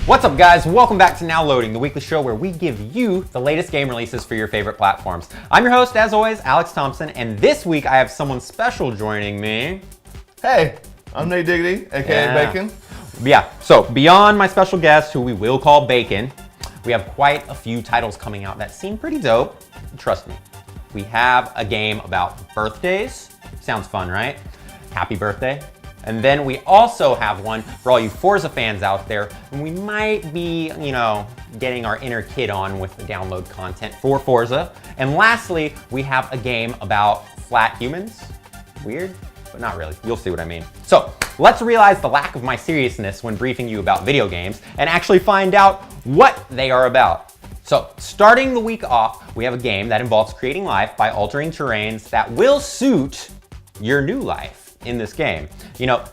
What's up, guys? Welcome back to Now Loading, the weekly show where we give you the latest game releases for your favorite platforms. I'm your host, as always, Alex Thompson, and this week I have someone special joining me. Hey, I'm Nate Diggity, aka Bacon. Yeah, so beyond my special guest, who we will call Bacon, we have quite a few titles coming out that seem pretty dope. Trust me. We have a game about birthdays. Sounds fun, right? Happy birthday. And then we also have one for all you Forza fans out there, and we might be, getting our inner kid on with the download content for Forza. And lastly, we have a game about flat humans. Weird, but not really. You'll see what I mean. So let's realize the lack of my seriousness when briefing you about video games and actually find out what they are about. So starting the week off, we have a game that involves creating life by altering terrains that will suit your new life in this game.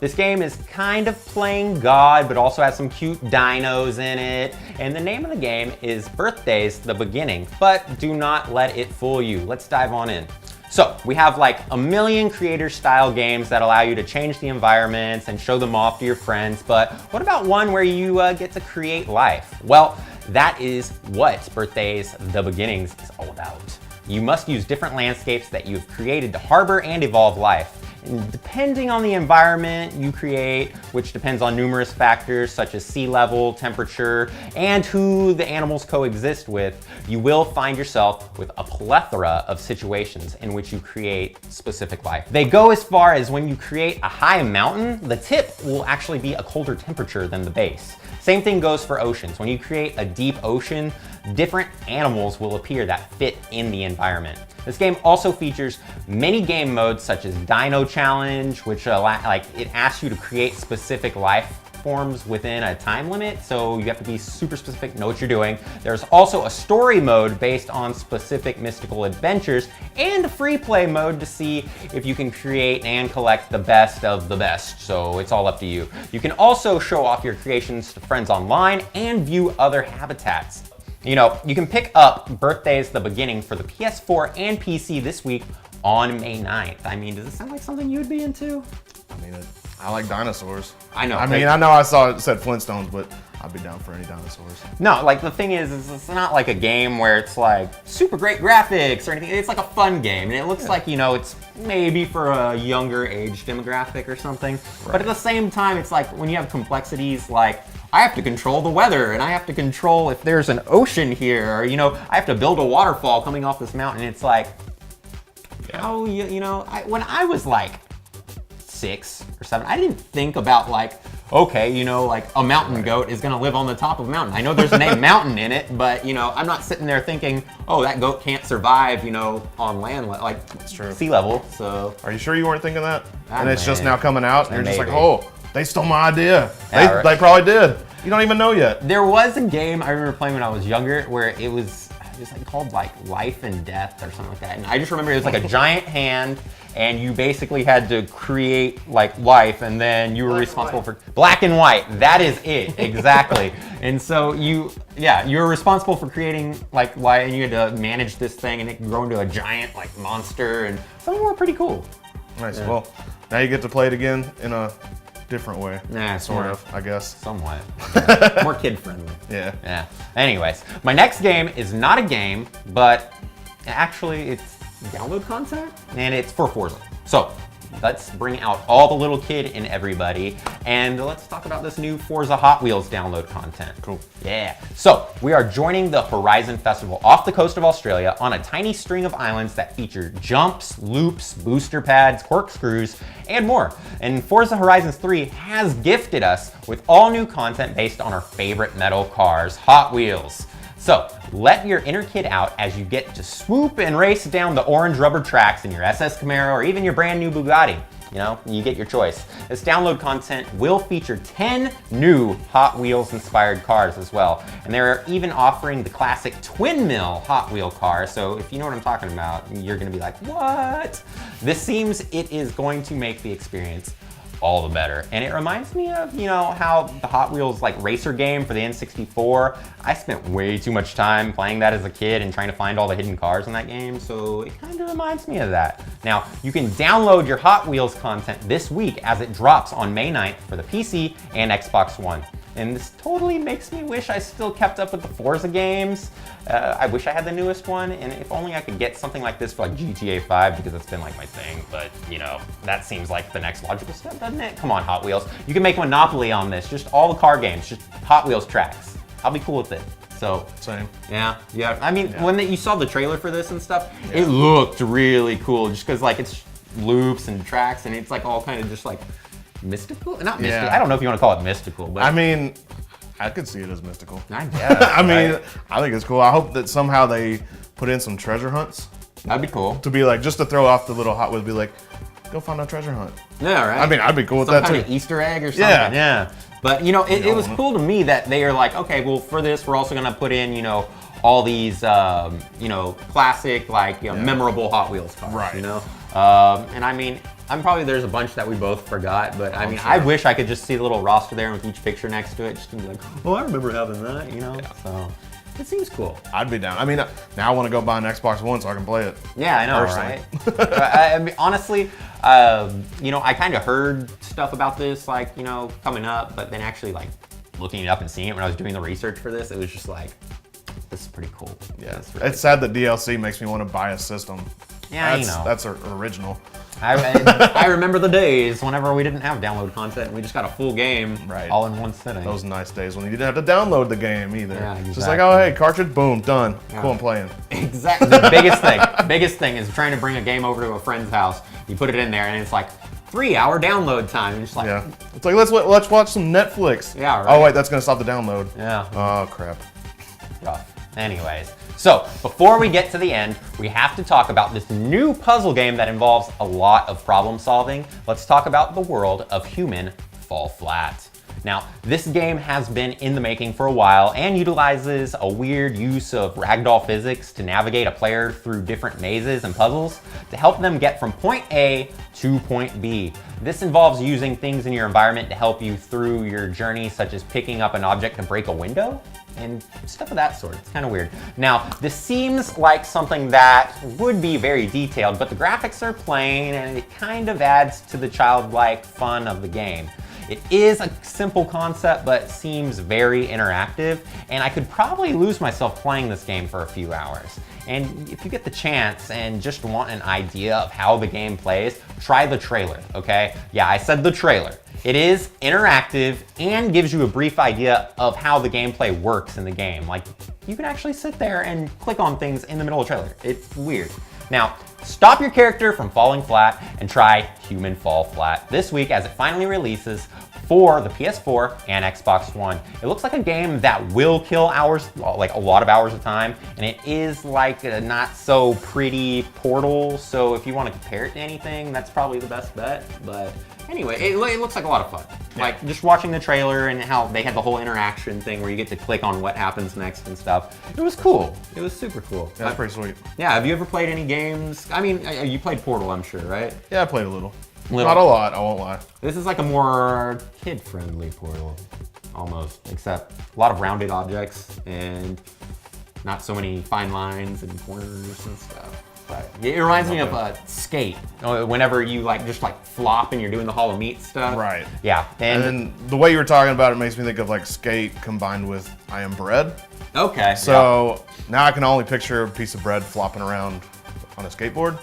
This game is kind of playing God, but also has some cute dinos in it. And the name of the game is Birthdays: The Beginning, but do not let it fool you. Let's dive on in. So we have like a million creator style games that allow you to change the environments and show them off to your friends. But what about one where you get to create life? Well, that is what Birthdays: The Beginnings is all about. You must use different landscapes that you've created to harbor and evolve life. And depending on the environment you create, which depends on numerous factors such as sea level, temperature, and who the animals coexist with, you will find yourself with a plethora of situations in which you create specific life. They go as far as when you create a high mountain, the tip will actually be a colder temperature than the base. Same thing goes for oceans. When you create a deep ocean, different animals will appear that fit in the environment. This game also features many game modes such as Dino Challenge, which it asks you to create specific life forms within a time limit, so you have to be super specific, know what you're doing. There's also a story mode based on specific mystical adventures, and a free play mode to see if you can create and collect the best of the best, so it's all up to you. You can also show off your creations to friends online and view other habitats. You can pick up Birthdays: The Beginning for the PS4 and PC this week on May 9th. I mean, does it sound like something you'd be into? I like dinosaurs. I know. I know I saw it said Flintstones, but I'd be down for any dinosaurs. No, the thing is it's not like a game where it's like super great graphics or anything. It's like a fun game, and it looks like, it's maybe for a younger age demographic or something. Right. But at the same time, it's like when you have complexities like, I have to control the weather, and I have to control if there's an ocean here, or, I have to build a waterfall coming off this mountain. It's like, how, when I was like 6 or 7, I didn't think about okay, a mountain goat is gonna live on the top of a mountain. I know there's a name mountain in it, but I'm not sitting there thinking, oh, that goat can't survive, on land, That's true. Sea level, so. Are you sure you weren't thinking that? And it's man. just now coming out, and you're just Maybe. like, oh, they stole my idea. Yeah, right. They probably did. You don't even know yet. There was a game I remember playing when I was younger where it was called Life and Death or something like that. And I just remember it was like a giant hand, and you basically had to create life, and then you were responsible for black and white. That is it, exactly. And so you were responsible for creating life, and you had to manage this thing, and it could grow into a giant monster, and some of them were pretty cool. Nice. Yeah. Well, now you get to play it again in a different way. Nah, sort of, I guess. Somewhat. Yeah. More kid-friendly. Yeah. Anyways, my next game is not a game, but actually it's download content, and it's for Forza. So let's bring out all the little kid in everybody, and let's talk about this new Forza Hot Wheels download content. Cool. Yeah. So we are joining the Horizon Festival off the coast of Australia on a tiny string of islands that feature jumps, loops, booster pads, corkscrews, and more. And Forza Horizon 3 has gifted us with all new content based on our favorite metal cars, Hot Wheels. So let your inner kid out as you get to swoop and race down the orange rubber tracks in your SS Camaro or even your brand new Bugatti. You get your choice. This download content will feature 10 new Hot Wheels inspired cars as well. And they're even offering the classic twin mill Hot Wheel car. So if you know what I'm talking about, you're gonna be like, what? This seems it is going to make the experience all the better. And it reminds me of, how the Hot Wheels racer game for the N64, I spent way too much time playing that as a kid and trying to find all the hidden cars in that game, so it kind of reminds me of that. Now, you can download your Hot Wheels content this week as it drops on May 9th for the PC and Xbox One. And this totally makes me wish I still kept up with the Forza games. I wish I had the newest one, and if only I could get something like this for like GTA 5, because it's been like my thing, but you know, that seems like the next logical step, doesn't it? Come on, Hot Wheels. You can make Monopoly on this, just all the car games, just Hot Wheels tracks. I'll be cool with it. So, same. Yeah. I mean, when you saw the trailer for this and stuff, it looked really cool, just because like it's loops and tracks, and it's like all kind of just like mystical? Not mystical. I don't know if you want to call it mystical, but I mean, I could see it as mystical. I guess. I mean, I think it's cool. I hope that somehow they put in some treasure hunts. That'd be cool. To be like, just to throw off the little Hot Wheels, be like, go find a treasure hunt. Yeah, right. I mean, I'd be cool with Some that kind too. Of Easter egg or something. Yeah. But you know, it was cool to me that they are like, okay, well, for this, we're also gonna put in, you know, all these, you know, classic, like, you know, memorable Hot Wheels cars. Right. You know, and I mean, there's a bunch that we both forgot, but I mean, sure. I wish I could just see the little roster there with each picture next to it, just to be like, oh, I remember having that, you know? So, it seems cool. I'd be down. I mean, now I want to go buy an Xbox One so I can play it. Yeah, I know, personally. right? I mean, honestly, you know, I kind of heard stuff about this, like, you know, coming up, but then actually, like, looking it up and seeing it when I was doing the research for this, it was just like, this is pretty cool. Yeah, really it's sad that DLC makes me want to buy a system. Yeah, you know. That's original. I remember the days whenever we didn't have download content and we just got a full game all in one sitting. Those nice days when you didn't have to download the game either. Yeah, exactly. Just like, oh, hey, cartridge, boom, done. Yeah. Cool, I'm playing. Exactly. The biggest thing is trying to bring a game over to a friend's house. You put it in there and it's like 3-hour download time. You're just like, it's like, let's watch some Netflix. Yeah, right. Oh, wait, that's going to stop the download. Yeah. Oh, crap. Rough. Anyways, so before we get to the end, we have to talk about this new puzzle game that involves a lot of problem solving. Let's talk about the world of Human Fall Flat. Now, this game has been in the making for a while and utilizes a weird use of ragdoll physics to navigate a player through different mazes and puzzles to help them get from point A to point B. This involves using things in your environment to help you through your journey, such as picking up an object to break a window and stuff of that sort. It's kind of weird. Now, this seems like something that would be very detailed, but the graphics are plain and it kind of adds to the childlike fun of the game. It is a simple concept, but seems very interactive, and I could probably lose myself playing this game for a few hours. And if you get the chance and just want an idea of how the game plays, try the trailer, okay? Yeah, I said the trailer. It is interactive and gives you a brief idea of how the gameplay works in the game. Like, you can actually sit there and click on things in the middle of the trailer. It's weird. Now, stop your character from falling flat and try Human Fall Flat this week as it finally releases for the PS4 and Xbox One. It looks like a game that will kill hours, like a lot of hours of time, and it is like a not so pretty Portal, so if you want to compare it to anything, that's probably the best bet. But anyway, it looks like a lot of fun. Like just watching the trailer and how they had the whole interaction thing where you get to click on what happens next and stuff. It was cool. It was super cool. That's pretty sweet. Yeah, have you ever played any games? I mean, you played Portal, I'm sure, right? Yeah, I played a little. Not a lot, I won't lie. This is like a more kid-friendly Portal, almost, except a lot of rounded objects and not so many fine lines and corners and stuff. But it reminds me of Skate. Whenever you just flop and you're doing the Hollow Meat stuff. Right. Yeah. And then the way you were talking about it makes me think of like Skate combined with I Am Bread. Okay. So now I can only picture a piece of bread flopping around on a skateboard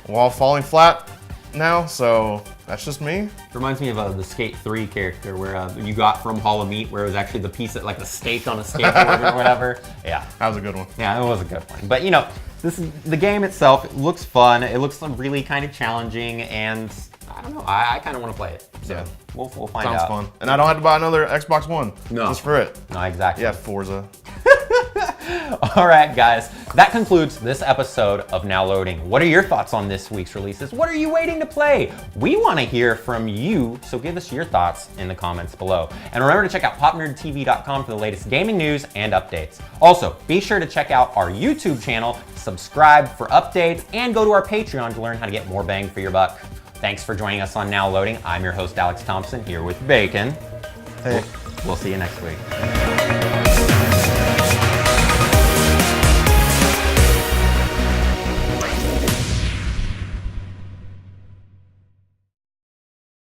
while falling flat now, so that's just me. It reminds me of the Skate 3 character where you got from Hollow Meat, where it was actually the piece that, like the steak on a skateboard or whatever. Yeah. That was a good one. Yeah, it was a good one. But you know, the game itself, it looks fun. It looks really kind of challenging, and I don't know, I kind of want to play it. So yeah. We'll find out. Sounds fun. And I don't have to buy another Xbox One. No. Just for it. No, exactly. Yeah, Forza. All right, guys, that concludes this episode of Now Loading. What are your thoughts on this week's releases? What are you waiting to play? We want to hear from you, so give us your thoughts in the comments below. And remember to check out popnerdtv.com for the latest gaming news and updates. Also, be sure to check out our YouTube channel, subscribe for updates, and go to our Patreon to learn how to get more bang for your buck. Thanks for joining us on Now Loading. I'm your host, Alex Thompson, here with Bacon. Hey. We'll see you next week.